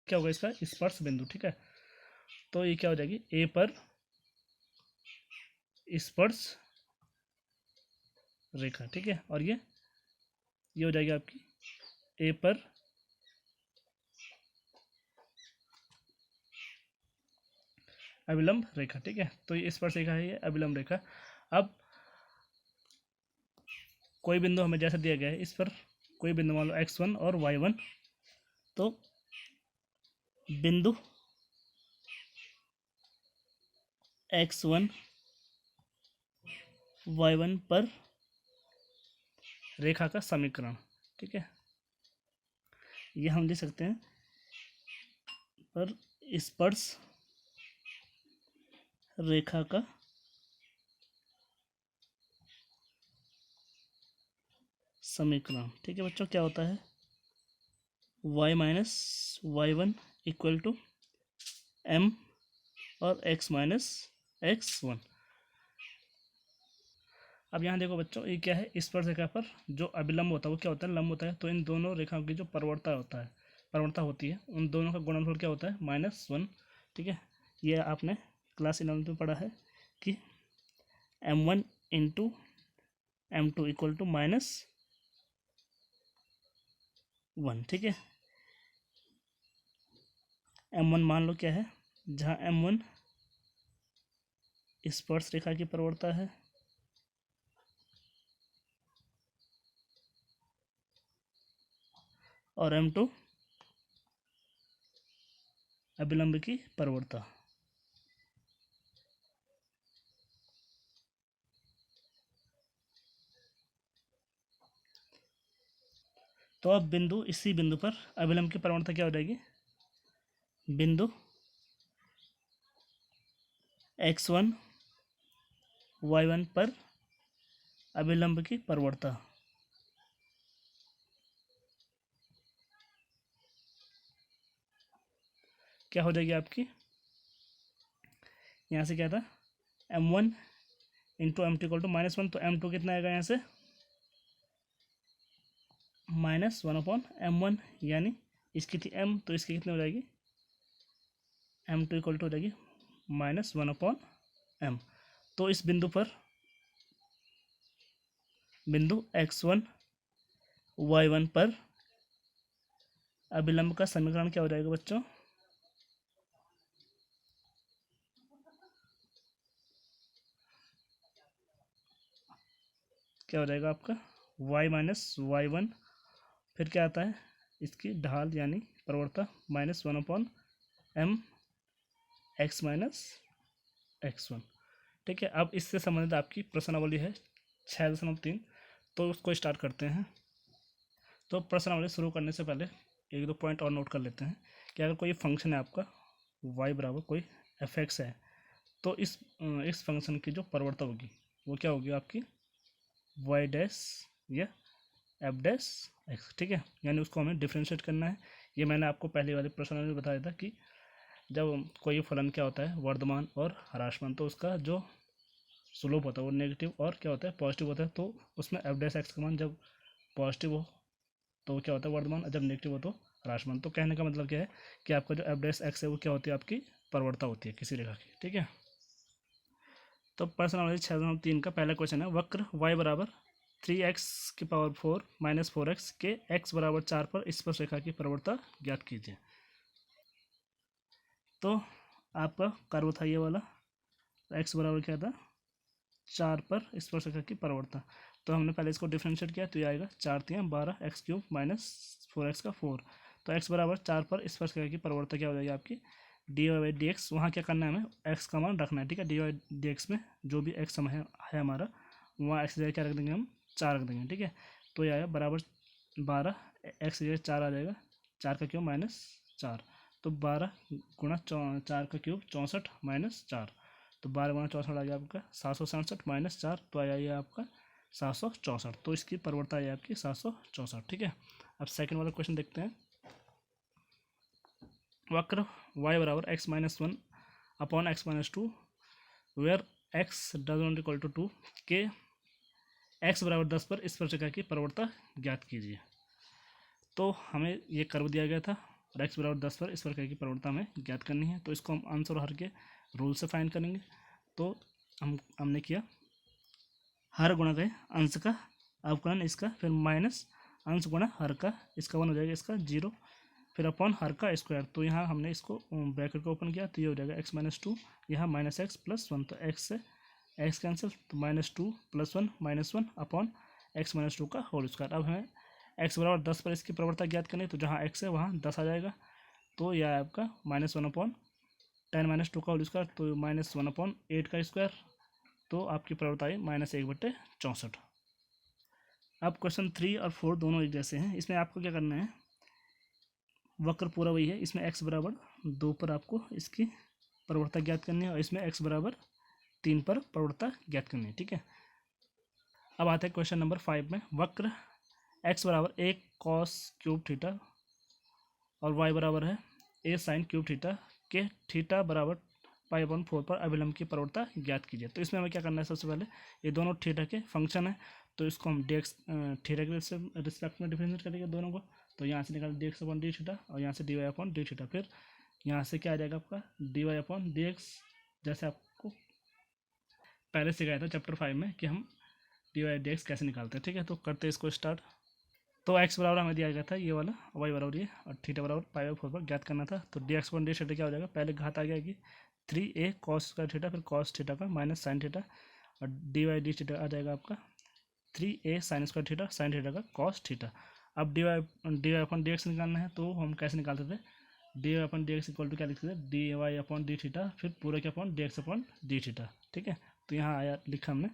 क्या होगा इसका स्पर्श बिंदु, ठीक है। तो ये क्या हो जाएगी, ए पर स्पर्श रेखा, ठीक है। और ये हो जाएगी आपकी ए पर अविलंब रेखा, ठीक है। तो ये स्पर्श रेखा है, ये अविलंब रेखा। अब कोई बिंदु हमें जैसे दिया गया है, इस पर कोई बिंदु मान लो x1 और y1, तो बिंदु x1 y1 पर रेखा का समीकरण, ठीक है, ये हम लिख सकते हैं पर स्पर्श रेखा का समीकरण, ठीक है बच्चों। क्या होता है y minus y1 equal to m और x माइनस x1। अब यहाँ देखो बच्चों, ये क्या है, स्पर्श रेखा पर जो अभिलंब होता है वो क्या होता है, लंब होता है। तो इन दोनों रेखाओं की जो प्रवणता होती है, उन दोनों का गुणनफल क्या होता है, -1, ठीक है। ये आपने क्लास 11 में पढ़ा है कि m1 into m2 equal to -1, ठीक है। m1 मान लो क्या है, जहाँ m1 स्पर्श रेखा की प्रवणता है और m2 अभिलंब की प्रवणता। तो अब इसी बिंदु पर अभिलंब की प्रवणता क्या हो जाएगी, बिंदु x1 y1 पर अभिलंब की प्रवणता, क्या हो जाएगी आपकी, यहाँ से क्या था m1 into m2 equal to -1, तो m2 कितना आएगा यहाँ से -1/m1, यानी इसकी थी m, तो इसकी कितनी हो जाएगी m2 इक्वल टू हो जाएगी -1/m। तो इस बिंदु पर बिंदु x1 y1 पर अभिलंब का समीकरण क्या हो जाएगा बच्चों, क्या हो जाएगा आपका y माइनस y1, फिर क्या आता है इसकी ढाल यानी प्रवणता -1/m x माइनस x1, ठीक है। अब इससे संबंधित आपकी प्रश्नावली है 6.3, तो उसको स्टार्ट करते हैं। तो प्रश्नावली शुरू करने से पहले एक दो पॉइंट और नोट कर लेते हैं कि अगर कोई फंक्शन है आपका y बराबर कोई f(x) है, तो इस फंक्शन की जो प्रवणता होगी वो क्या होगी आपकी y डैश या f डैश x, ठीक है। यानी उसको हमें डिफ्रेंशिएट करना है। ये मैंने आपको पहले वाले प्रश्न में बताया था कि जब कोई फलन क्या होता है वर्धमान और ह्रासमान, तो उसका जो स्लोप होता है वो नेगेटिव और क्या होता है पॉजिटिव होता है। तो उसमें f डैश x का मान जब पॉजिटिव हो तो क्या होता है वर्धमान, जब नेगेटिव हो तो ह्रासमान। तो कहने का मतलब क्या है कि आपका जो f डैश x है वो क्या होती है आपकी प्रवणता होती है किसी रेखा की, ठीक है। तो प्रश्न नंबर 6.3 का पहला क्वेश्चन है, वक्र y बराबर 3x⁴ - 4x के x बराबर 4 पर स्पर्श रेखा की प्रवणता ज्ञात कीजिए। तो आपका कर्व था ये वाला, x बराबर क्या था 4 पर स्पर्श रेखा की प्रवणता। तो हमने पहले इसको डिफ्रेंशिएट किया तो ये आएगा 4×3 12 x³ - 4x का 4। तो x बराबर 4 पर स्पर्श रेखा की प्रवणता क्या हो जाएगी आपकी dy/dx। वहाँ क्या करना है हमें x का मान रखना है, ठीक है। dy/dx में जो भी x समय है हमारा, वहाँ x जगह क्या रख देंगे हम 4 रख देंगे, ठीक है। तो ये आएगा बराबर 12, x जगह 4 आ जाएगा, 4³ - 4, तो 12 गुणा 4³ 64 - 4, तो 12 गुणा 64 आ गया आपका 767 - 4, तो आया ये आपका 764। तो इसकी प्रवणता आई आपकी 764, ठीक है। अब सेकंड वाला क्वेश्चन देखते हैं, वक्र y बराबर x-1/x-2 where x does not equal to 2 के x बराबर 10 पर स्पर्श रेखा की प्रवणता ज्ञात कीजिए। तो हमें ये कर्व दिया गया था और x बराबर 10 पर इस वक्र की प्रवणता हमें ज्ञात करनी है। तो इसको हम अंश और हर के रूल से फाइंड करेंगे। तो हमने किया हर गुणा गए अंश का अवकलन इसका, फिर माइनस अंश गुणा हर का, इसका 1 हो जाएगा, इसका 0, फिर अपॉन हर का स्क्वायर। तो यहाँ हमने इसको ब्रैकेट को ओपन किया तो ये हो जाएगा x माइनस 2, यहाँ माइनस एक्स प्लस 1, तो x से x कैंसिल, तो minus 2 plus 1 minus 1 upon x minus 2 का होल स्क्वायर। अब हमें x बराबर 10 पर इसकी प्रवणता ज्ञात करनी है, तो जहाँ x है वहाँ 10 आ जाएगा, तो यह है आपका माइनस 1 अपॉन 10 माइनस 2 का होल स्क्वायर, तो माइनस 1 अपॉन 8 का स्क्वायर, तो आपकी प्रवणता आई -1/64। अब क्वेश्चन 3 और 4 दोनों एक जैसे हैं। इसमें आपको क्या करना है, वक्र पूरा वही है, इसमें x बराबर 2 पर आपको इसकी प्रवणता ज्ञात करनी है और इसमें x बराबर 3 पर प्रवणता ज्ञात करनी है। ठीक है, अब आते हैं क्वेश्चन नंबर 5 में। वक्र x बराबर 1 cos क्यूब थीटा और y बराबर है a sin क्यूब थीटा के थीटा बराबर π/4 पर अभिलंब की प्रवणता ज्ञात कीजिए। तो इसमें हमें क्या करना है, सबसे पहले ये दोनों थीटा के फंक्शन है, तो इसको हम dx थीटा के रिस्पेक्ट में डिफरेंशिएट करेंगे दोनों को। तो यहाँ से निकाल dx अपॉन डी थीटा और यहाँ से dy अपॉन डी थीटा, फिर यहाँ से क्या आ जाएगा आपका dy अपॉन dx, जैसे आपको पहले सिखाया था चैप्टर 5 में कि हम dy dx कैसे निकालते हैं। ठीक है, तो करते हैं इसको स्टार्ट। तो x बराबर हमें दिया गया था ये वाला, y बराबर ये, और थीटा बराबर π/4 पर ज्ञात करना था। तो dx अपॉन डी थीटा क्या हो जाएगा, पहले घात आ गया कि 3a cos स्क्वायर थीटा, फिर cos थीटा का माइनस साइन थीटा, और dy डी थीटा आ जाएगा आपका 3a sine square theta sine theta का cos थीटा। अब dy अपॉन dx निकालना है, तो हम कैसे निकालते थे, dy upon dx equal to क्या लिखते थे, dy अपॉन डी थीटा फिर पूरे के upon dx upon D theta. ठीक है, तो यहाँ आया लिखा हमने,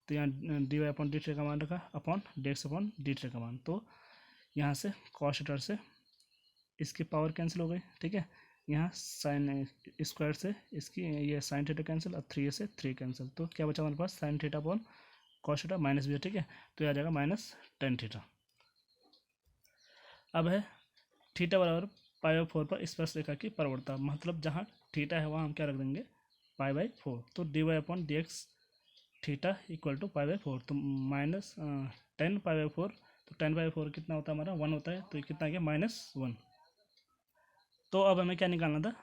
तो यहाँ dy अपॉन डी थीटा का मान रखा upon dx upon D theta का मान, तो यहाँ से cos थीटा से इसकी पावर कैंसिल हो गई। ठीक है, यहाँ साइन स्क्वायर से इसकी ये साइन थीटा कैंसिल और 3a से 3 कैंसिल, तो क्या बचा हमारे पास sine theta upon cos theta minus भी है। ठीक है, तो यह आ जाएगा -10 थीटा। अब है थीटा बराबर π/4 पर स्पर्श रेखा की प्रवणता, मतलब जहाँ थीटा है वहाँ हम क्या रख देंगे π/4, तो dy upon dx theta equal to π/4, तो -10 π/4, तो 10/4 कितना होता है हमारा 1 होता है, तो ये कितना आ गया -1। तो अब हमें क्या निकालना था,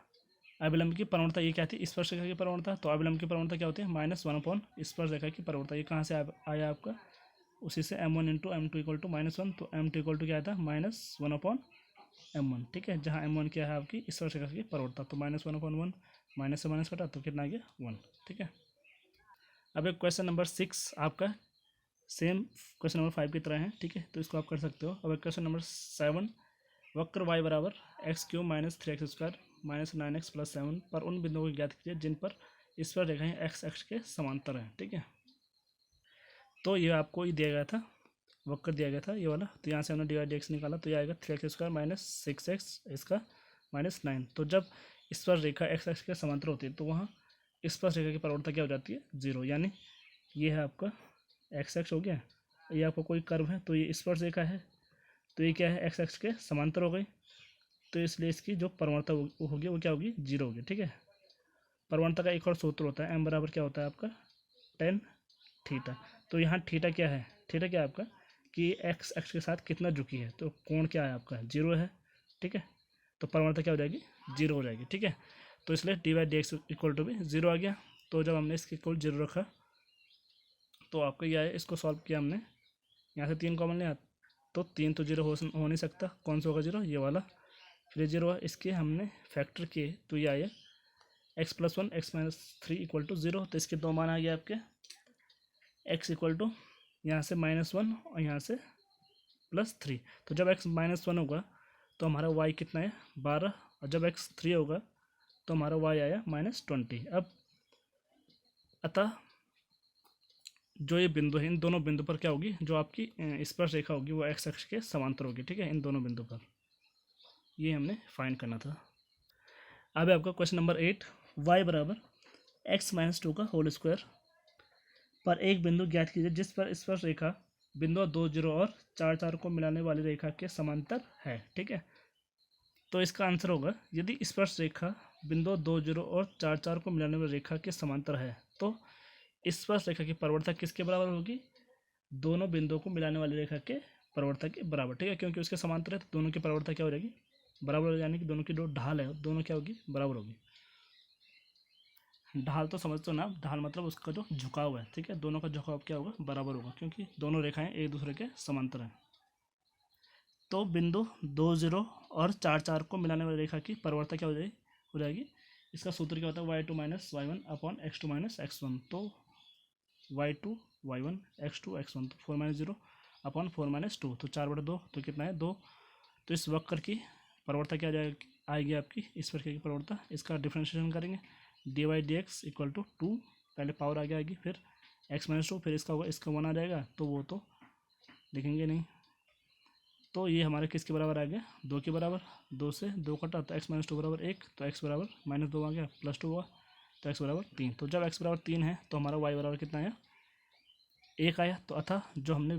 अभिलंब की प्रवणता, ये क्या थी स्पर्श रेखा की प्रवणता, तो अभिलंब की प्रवणता क्या होती है -1 अपॉन स्पर्श रेखा की प्रवणता। ये कहाँ से आया आपका, उसी से m1 into m2 equal to -1, तो m2 इक्वल टू क्या आता है -1 अपॉन m1। ठीक है, जहाँ m1 क्या है आपकी स्पर्श रेखा की प्रवणता, तो -1 अपॉन 1, माइनस से माइनस कटा तो कितना आ गया 1। ठीक है, अब एक क्वेश्चन नंबर 6 आपका सेम क्वेश्चन नंबर 5 की तरह है। ठीक है, तो इसको आप कर सकते हो। अब एक क्वेश्चन नंबर 7, वक्र y बराबर x³ minus 3x square minus 9x plus 7 पर उन बिंदुओं को ज्ञात कीजिए जिन पर स्पर्श रेखाएं x अक्ष के समांतर हैं। ठीक है, तो ये आपको ये दिया गया था, वक्र दिया गया था ये वाला, तो यहाँ से हमने dy dx निकाला, तो ये आएगा 3x स्क्वायर माइनस 6x इसका -9। तो जब स्पर्श रेखा x अक्ष के समांतर होती है तो वहाँ स्पर्श रेखा की प्रवणता क्या हो जाती है 0, यानी ये है आपका x अक्ष हो गया, ये आपका कोई कर्व है, तो ये स्पर्श रेखा है, तो ये क्या है x अक्ष के समांतर हो गई, तो इसलिए इसकी जो प्रवणता होगी वो क्या होगी 0 होगी। ठीक है, प्रवणता का एक और सूत्र होता है m बराबर क्या होता है आपका tan थीटा। तो यहाँ थीटा क्या है, थीटा क्या है आपका कि x अक्ष के साथ कितना झुकी है, तो कोण क्या है आपका 0 है। ठीक है, तो प्रवणता क्या हो जाएगी 0 हो जाएगी। ठीक है, तो इसलिए dy dx इक्वल टू भी 0 आ गया। तो जब हमने इसके इक्वल 0 रखा तो आपका यह है, इसको सॉल्व किया हमने, यहाँ से 3 कॉमन लिया, तो 3 तो 0 हो नहीं सकता, कौन सा होगा 0 ये वाला, फिर 0 है, इसके हमने फैक्टर किए तो ये आया x + 1 x - 3 इक्वल टू 0। तो इसके दो मान आ गए आपके, x इक्वल टू यहाँ से -1 और यहाँ से +3। तो जब x -1 होगा तो हमारा y कितना है 12, और जब x 3 होगा तो हमारा y आया -20। अब अतः जो ये बिंदु है इन दोनों बिंदु पर क्या होगी, जो आपकी स्पर्श रेखा होगी वो x अक्ष के समांतर होगी। ठीक है, इन दोनों बिंदु पर ये हमने फाइंड करना था। अब आपका क्वेश्चन नंबर 8, y बराबर x - 2 का होल स्क्वायर पर एक बिंदु ज्ञात कीजिए जिस पर स्पर्श रेखा बिंदु 2 0 और 4 4 को मिलाने वाली रेखा के समांतर है। ठीक है, तो इसका आंसर होगा यदि स्पर्श रेखा बिंदु 2 0 और 4 4 को मिलाने वाली रेखा के समांतर है तो स्पर्श रेखा की प्रवणता किसके बराबर होगी, दोनों बिंदुओं को मिलाने वाली रेखा के प्रवणता के बराबर। ठीक है, क्योंकि उसके समांतर है तो दोनों की प्रवणता क्या हो जाएगी बराबर यानी कि दोनों की जो ढाल है दोनों क्या होगी, बराबर होगी। ढाल तो समझते हो ना, ढाल मतलब उसका जो झुकाव है, ठीक है, दोनों का झुकाव क्या होगा, बराबर होगा, क्योंकि दोनों रेखाएं एक दूसरे के समांतर हैं। तो बिंदु 2 0 और 4 4 को मिलाने वाली रेखा की परिवर्तन क्या हो जाएगी। इसका सूत्र क्या होता है, y2 minus Y one upon x2 minus x1। तो y2 y1 x2 x1, तो 4 माइनस 0 अपॉन 4 माइनस 2, तो 4/2, तो कितना है 2। तो इस वक्र की परिवर्तन क्या आएगी आपकी, इस वक्र की परिवर्तन, इसका डिफ्रेंशिएशन करेंगे, D Y D X equal to 2, पहले पावर आगे आएगी, फिर x माइनस 2, फिर इसका होगा, इसका 1 आ जाएगा, तो वो तो लिखेंगे नहीं। तो ये हमारे किसके बराबर आ गया, 2 के बराबर। 2 से 2 कटा तो x माइनस 2 बराबर 1, तो x बराबर माइनस 2 आ गया, प्लस 2 हुआ, तो x बराबर 3। तो जब x बराबर 3 है तो हमारा y बराबर कितना आया, 1 आया। तो अतः जो हमने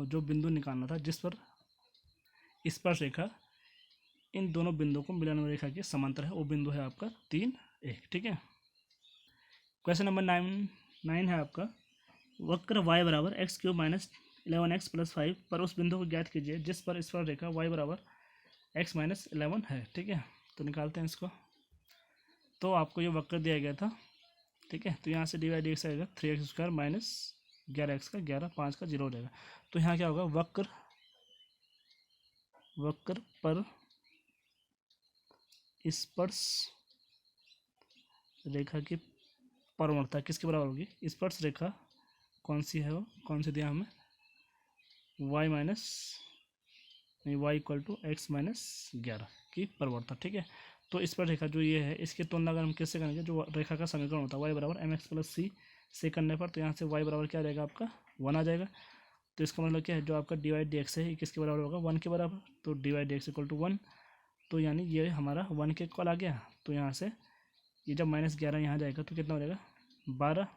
जो बिंदु निकालना था जिस पर स्पर्श रेखा इन दोनों बिंदुओं को मिलाने वाली रेखा के समांतर है, वो बिंदु है आपका 3 1, ठीक है। क्वेश्चन नंबर 9 है आपका, वक्र y बराबर x³ माइनस 11x प्लस 5 पर उस बिंदु को ज्ञात कीजिए जिस पर स्पर्श रेखा y बराबर x माइनस 11 है, ठीक है। तो निकालते हैं इसको। तो आपको ये वक्र दिया गया था, ठीक है, तो यहाँ से डी वाई डी एक्स आएगा 3x² माइनस 11x का 11, 5 का 0 हो जाएगा। तो यहाँ क्या होगा, वक्र पर स्पर्श रेखा की परवणता किसके बराबर होगी, स्पर्श रेखा कौन सी है, वो कौन सी दिया हमें, y माइनस नहीं y equal to X minus 11 की परिवर्तन, ठीक है। तो इस पर रेखा जो ये है इसकी तुलना अगर हम किससे करेंगे, जो रेखा का समीकरण होता है y बराबर mx प्लस सी से करने पर, तो यहाँ से y बराबर क्या आ जाएगा आपका 1 आ जाएगा। तो इसका मतलब क्या है, जो आपका डी वाई डी एक्स है ये किसके बराबर होगा, 1 के बराबर। तो D Y D X equal to 1, तो यानी ये हमारा 1 के इक्वल आ गया। तो यहाँ से ये जब माइनस 11 यहाँ जाएगा तो कितना हो जाएगा, 12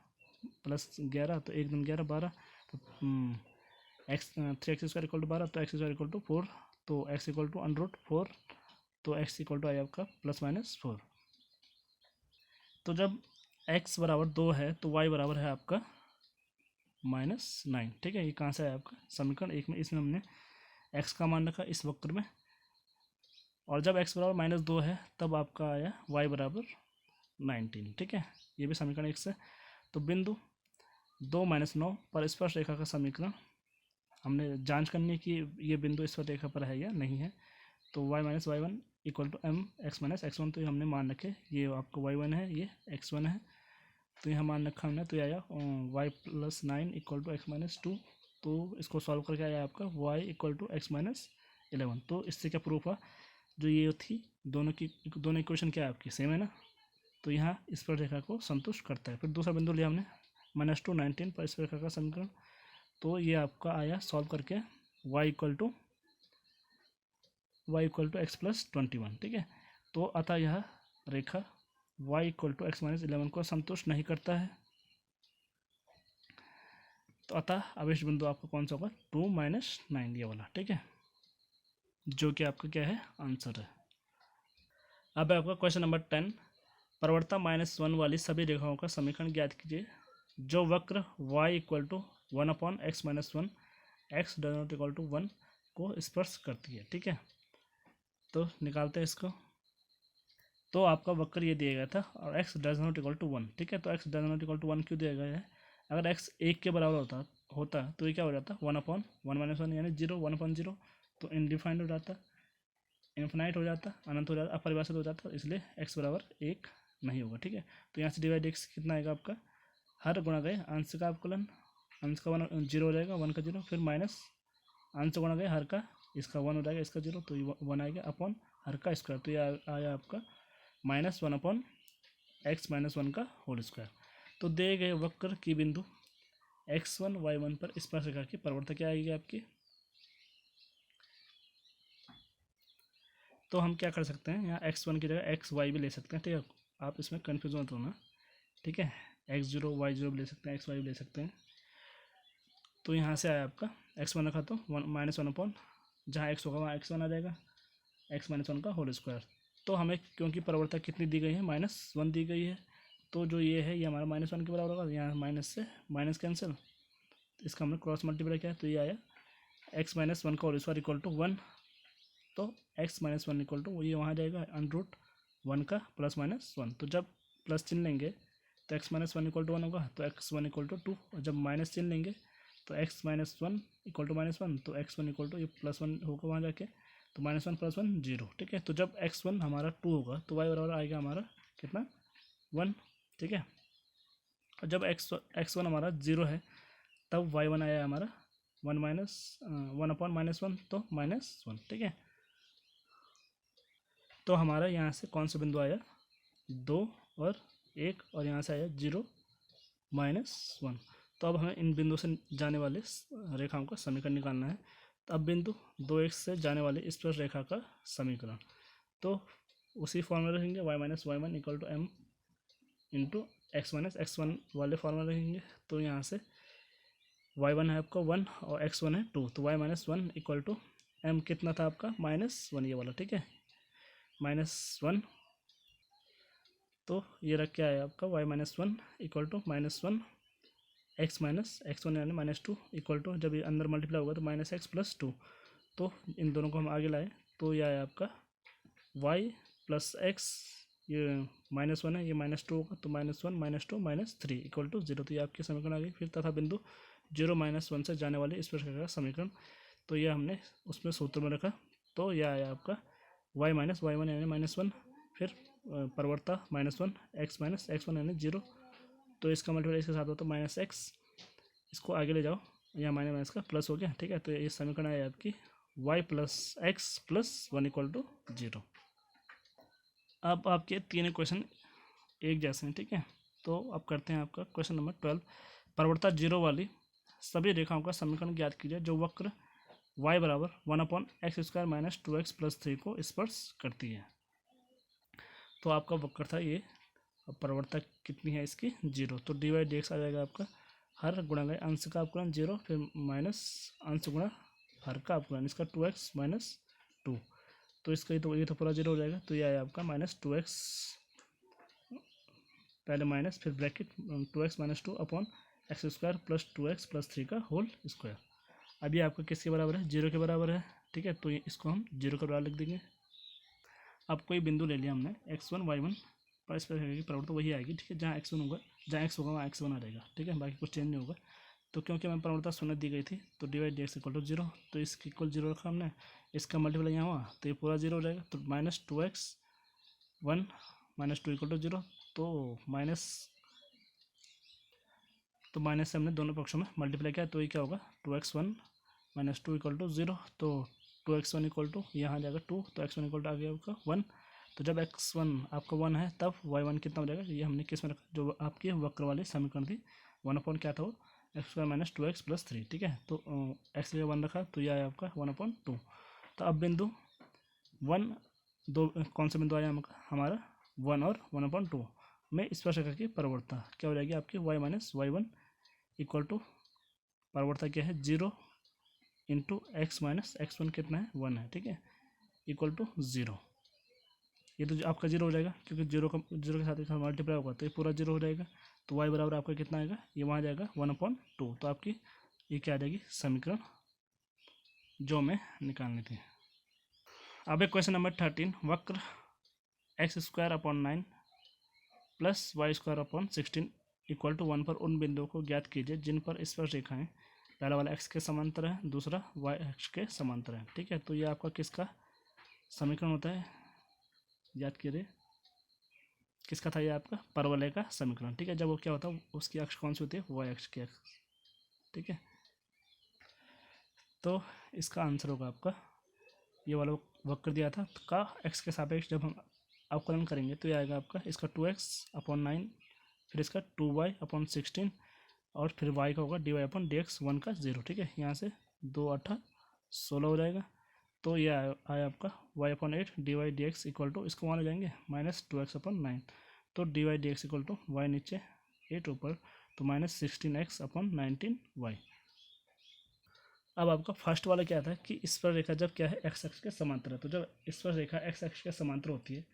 प्लस 11, तो 1 दूनी 11 12, तो एक्स 3x² इक्वल टू 12, तो x² इक्वल टू 4, तो x इक्वल टू √4, तो x इक्वल टू आया आपका प्लस माइनस 4। तो जब x बराबर 2 है तो y बराबर है आपका -9, ठीक है। ये कहाँ से आया आपका, समीकरण 1 में, इसमें हमने x का मान रखा इस वक्र में, और जब x बराबर -2 है तब आपका आया y बराबर 19, ठीक है। ये भी समीकरण 1 से। तो बिंदु 2 - 9 पर स्पर्श रेखा का समीकरण हमने जांच करनी कि ये बिंदु स्पर्श रेखा पर है या नहीं है। तो y minus Y one equal to M X minus x1, तो ये हमने मान रखे, ये आपका y1 है, ये x1 है, तो यहाँ मान रखा हमने। तो ये आया y plus 9 equal to X minus 2, तो इसको सॉल्व करके आया आपका y equal to X minus 11। तो इससे क्या प्रूफ हुआ, जो ये थी दोनों इक्वेशन क्या है आपकी सेम है ना, तो यहाँ स्पर्श रेखा को संतुष्ट करता है। फिर दूसरा बिंदु लिया हमने -2 19 पर स्पर्श रेखा का समीकरण, तो ये आपका आया सॉल्व करके y equal to X plus 21, ठीक है। तो अतः यह रेखा y equal to X minus 11 को संतुष्ट नहीं करता है। तो अतः अवेश बिंदु आपका कौन सा होगा, 2 - 9 ये वाला, ठीक है, जो कि आपका क्या है, आंसर है। अब आपका क्वेश्चन नंबर 10, प्रवणता -1 वाली सभी रेखाओं का समीकरण ज्ञात कीजिए जो वक्र y equal to 1/x minus 1 x does not equal to 1 को स्पर्श करती है, ठीक है। तो निकालते हैं इसको। तो आपका वक्र ये दिया गया था और x does not equal to 1, ठीक है। तो x does not equal to 1 क्यों दिया गया है, अगर x 1 के बराबर होता तो ये क्या हो जाता, 1/1 - 1 यानी 0, 1/0, तो इनडिफाइंड हो जाता, इन्फिनाइट हो जाता, अनंत हो जाता, अपरिभाषित हो जाता, इसलिए x बराबर 1 नहीं होगा, ठीक है। तो यहाँ से डिवाइड x कितना आएगा आपका, हर गुणा गए अंश का अवकलन, अंश का 1 0 हो जाएगा, 1 का 0, फिर माइनस अंश गुणा गए हर का, इसका 1 हो जाएगा, इसका 0, तो ये 1 आएगा, अपॉन हर का स्क्वायर, तो ये आया आपका -1/x माइनस 1 का होल स्क्वायर। तो दिए गए वक्र की बिंदु x1 y1 पर स्पर्श रेखा की परिवर्तन क्या आएगी आपकी। तो हम क्या कर सकते हैं, यहाँ x1 की जगह xy भी ले सकते हैं, ठीक है, आप इसमें कन्फ्यूज मत होना, ठीक है। x0 y0 भी ले सकते हैं, xy भी ले सकते हैं। तो यहाँ से आया आपका x1 रखा तो -1 जहाँ x होगा वहाँ x1 आ जाएगा, x माइनस 1 का होल स्क्वायर। तो हमें क्योंकि परिवर्तन कितनी दी गई है, -1 दी गई है, तो जो ये है ये हमारा -1 के बराबर होगा, यहाँ माइनस से माइनस कैंसिल, इसका हमने क्रॉस मल्टीप्लाई किया, तो ये आया x माइनस 1 का होल स्क्वायर इक्वल टू 1, तो x minus one equal to ये वहाँ जाएगा √1 का +-1। तो जब प्लस चिन्ह लेंगे तो x minus one equal to 1 होगा, तो x1 इक्वल टू 2। और जब माइनस चिन्ह लेंगे तो x minus one equal to -1, तो x1 इक्वल टू ये +1 होगा वहाँ जाके, तो -1 + 1 0। ठीक है, तो जब x1 हमारा 2 होगा तो y बराबर आएगा हमारा कितना 1। ठीक है, और जब x1 हमारा 0 है तब y1 आया हमारा 1/-1, तो -1। ठीक है, तो हमारा यहाँ से कौन सा बिंदु आया 2 और 1, और यहाँ से आया 0 -1। तो अब हमें इन बिंदु से जाने वाले रेखाओं का समीकरण निकालना है। तो अब बिंदु 2x से जाने वाले स्पर्श रेखा का समीकरण तो उसी फॉर्मूला रखेंगे y minus y1 equal to m into x minus x1 वाले फॉर्मूला रखेंगे। तो यहाँ से y1 है आपका 1 और x1 है 2, तो y minus 1 equal to m कितना था आपका -1 ये वाला। ठीक है, -1, तो ये रख के आया आपका y minus 1 equal to -1 x minus x1 यानी -2 इक्वल टू, जब ये अंदर मल्टीप्लाई होगा तो -x + 2। तो इन दोनों को हम आगे लाए तो यह आया आपका y + x, ये -1 है, ये -2 होगा, तो -1 -2 -3 इक्वल टू 0। तो ये आपके समीकरण आ गई। फिर तथा बिंदु 0 -1 से जाने वाले स्पर्शरेखा का समीकरण, तो यह हमने उसमें सूत्र में रखा। तो यह आया आपका y माइनस y1 यानी -1, फिर प्रवणता -1 x माइनस x1 यानी 0, तो इसका मल्टीप्लाई इसके साथ हो तो -x, इसको आगे ले जाओ, यहाँ माइनस का प्लस हो गया। ठीक है, तो ये समीकरण है आपकी y + x + 1 इक्वल टू 0। अब आपके तीन क्वेश्चन एक जैसे हैं। ठीक है, तो अब करते हैं आपका क्वेश्चन नंबर 12। प्रवणता 0 वाली सभी रेखाओं का समीकरण ज्ञात कीजिए जो वक्र y बराबर 1/x² - 2x + 3 को स्पर्श करती है। तो आपका वक्र था ये, अब प्रवणता कितनी है इसकी 0, तो dy/dx आ जाएगा आपका हर गुणा अंश का अपकरण 0, फिर माइनस अंश गुणा हर का अपकरण, इसका 2x - 2, तो इसका ये तो पूरा 0 हो जाएगा। तो ये आया आपका -2x, पहले माइनस फिर bracket 2x - 2 upon x² + 2x + 3 का होल स्क्वायर। अब ये आपका किसके बराबर है 0 के बराबर है। ठीक है, तो इसको हम 0 के बराबर लिख देंगे। अब कोई बिंदु ले लिया हमने x1 y1 पर इस पर की प्रवणता वही आएगी। ठीक है, जहाँ x1 होगा, जहाँ x होगा वहाँ x1 आ जाएगा। ठीक है, बाकी कुछ चेंज नहीं होगा। तो क्योंकि हमें प्रवणता 0 दी गई थी तो dy/dx इक्वल टू 0, तो इसकी इक्वल 0 रखा हमने, इसका मल्टीप्लाई यहाँ हुआ तो ये पूरा 0 हो जाएगा। तो -2x 1 -2 इक्वल टू 0, तो माइनस से हमने दोनों पक्षों में मल्टीप्लाई किया, तो ये क्या होगा 2x1 - 2 इक्वल टू 0, तो 2x1 इक्वल टू यहाँ आ जाएगा 2, तो x1 इक्वल टू आ गया आपका 1। तो जब x1 आपका 1 है तब y1 कितना हो जाएगा, ये हमने किस में रखा, जो आपकी वक्र वाली समीकरण थी 1 क्या था वो x² - 2x + 3। ठीक है, तो x के 1 रखा तो यह आया आपका 1/2। तो अब बिंदु 1 दो कौन सा बिंदु आया हमारा 1 और 1/2 में स्पर्शरेखा की प्रवणता क्या हो जाएगी आपकी y minus y1 equal to, प्रवणता क्या है 0 इंटू x माइनस x1 कितना है 1 है। ठीक है, इक्वल टू 0। ये तो आपका 0 हो जाएगा क्योंकि 0 के साथ मल्टीप्लाई होगा तो ये पूरा 0 हो जाएगा। तो y बराबर आपका कितना आएगा, ये वहाँ जाएगा 1/2। तो आपकी ये क्या आ जाएगी समीकरण जो हमें निकालनी थी। अब एक क्वेश्चन नंबर 13, वक्र x²/9 + y²/16 इक्वल टू 1 पर उन बिंदुओं को ज्ञात कीजिए जिन पर स्पर्श रेखाएं पहला वाला x के समांतर है, दूसरा y अक्ष के समांतर है। ठीक है, तो ये आपका किसका समीकरण होता है, याद कीजिए किसका था ये आपका परवलय का समीकरण। ठीक है, जब वो क्या होता है उसकी अक्ष कौन सी होती है y अक्ष की अक्ष। ठीक है, तो इसका आंसर होगा आपका ये वाला वक्र दिया था का x के सापेक्ष जब हम अवकलन करेंगे तो ये आएगा आपका इसका 2x/9, फिर इसका 2y/16 और फिर y का होगा dy/dx 1 का 0। ठीक है, यहाँ से 2 8 16 हो जाएगा। तो ये आया आपका y/8 dy/dx इक्वल टू, इसको वहाँ ले जाएंगे -2x/9, तो dy/dx इक्वल टू y नीचे 8 ऊपर, तो -16x/19y। अब आपका फर्स्ट वाला क्या था कि स्पर्श रेखा जब क्या है x अक्ष के समांतर है, तो जब स्पर्श रेखा x अक्ष के समांतर होती है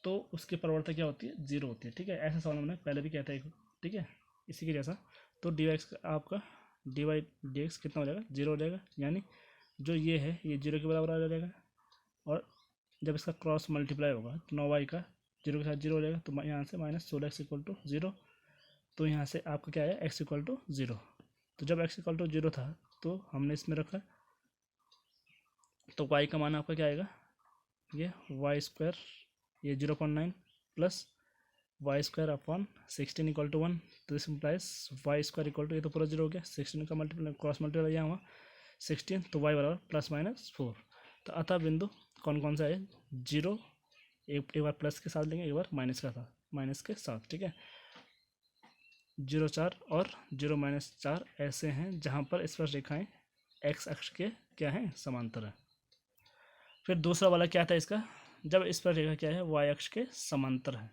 तो उसकी प्रवणता क्या होती है 0 होती है। ठीक है, ऐसा सवाल हमने पहले भी किया था एक। ठीक है, इसी के जैसा। तो आपका dy/dx कितना हो जाएगा 0 हो जाएगा, यानी जो ये है ये 0 के बराबर आ जाएगा। और जब इसका क्रॉस मल्टीप्लाई होगा तो 9y का 0 के साथ 0 हो जाएगा, तो यहाँ से -16x इक्वल टू 0। तो यहाँ से आपका क्या है, x इक्वल टू 0। तो जब x इक्वल टू 0 था तो हमने इसमें रखा, तो y का मान आपका क्या आएगा, ये y² ये 0.9 plus y² upon 16 equal to 1। तो this implies y² equal to, ये तो पूरा 0 हो गया, 16 का मल्टीप्लाई क्रॉस मल्टीप्लाई यहाँ हुआ 16, तो y बराबर +-4। तो अतः बिंदु कौन कौन सा है, 0, एक बार प्लस के साथ लेंगे, एक बार माइनस के साथ, ठीक है। 0, 4 और 0, -4 ऐसे हैं जहाँ पर स्पर्श रेखाएं x अक्ष के क्या हैं, समांतर है। फिर दूसरा वाला क्या था इसका, जब स्पर्श रेखा क्या है, y अक्ष के समांतर है।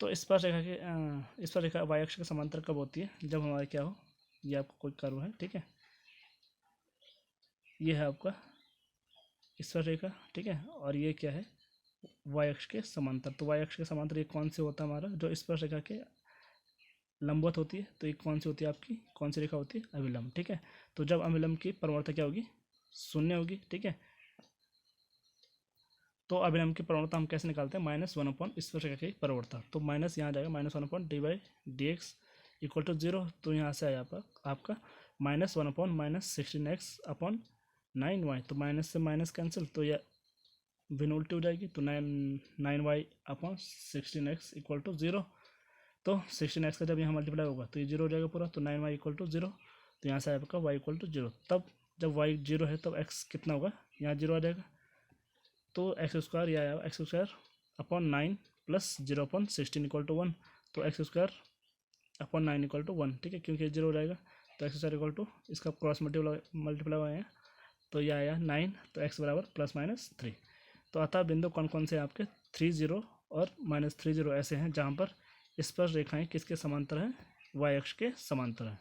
तो स्पर्श रेखा y अक्ष के समांतर कब होती है, जब हमारा क्या हो, ये आपका कोई कर्व है, ठीक है, ये है आपका स्पर्श रेखा, ठीक है, और ये क्या है, y अक्ष के समांतर। तो y अक्ष के समांतर ये कौन से होता है हमारा, जो स्पर्श रेखा के लंबवत होती है। तो ये कौन सी होती है आपकी, कौन सी रेखा होती है, अभिलंब, ठीक है। तो जब अभिलंब की प्रवणता क्या होगी, 0 होगी, ठीक है। तो अभिलंब की प्रवणता हम कैसे निकालते हैं, -1 अपॉन स्पर्श रेखा की प्रवणता। तो माइनस यहाँ जाएगा, -1 अपॉन dy/dx इक्वल टू 0। तो यहाँ से आया आपका -1 अपॉन -16x अपॉन 9y। तो माइनस से माइनस कैंसिल, तो यह भिन्न उल्टी हो जाएगी, तो 9y upon 16x equal to 0। तो 16x का जब यहाँ मल्टीप्लाई होगा तो ये 0 हो जाएगा पूरा, तो 9y इक्वल टू 0। तो यहाँ से आया आपका y इक्वल टू 0। तब जब y 0 है तब x कितना होगा, यहाँ 0 आ जाएगा, तो x² या x² upon 9 plus 0 upon 16 equal to 1। तो x² अपॉन 9 इक्वल टू 1, ठीक है, क्योंकि 0 हो जाएगा। तो x² इक्वल टू, इसका क्रॉस मल्टीप्लाई हुआ है, तो यह आया 9, तो x बराबर +-3। तो अतः बिंदु कौन कौन से आपके 30 और -30 ऐसे हैं जहाँ पर स्पर्श रेखाएं किसके समांतर हैं, y अक्ष के समांतर हैं।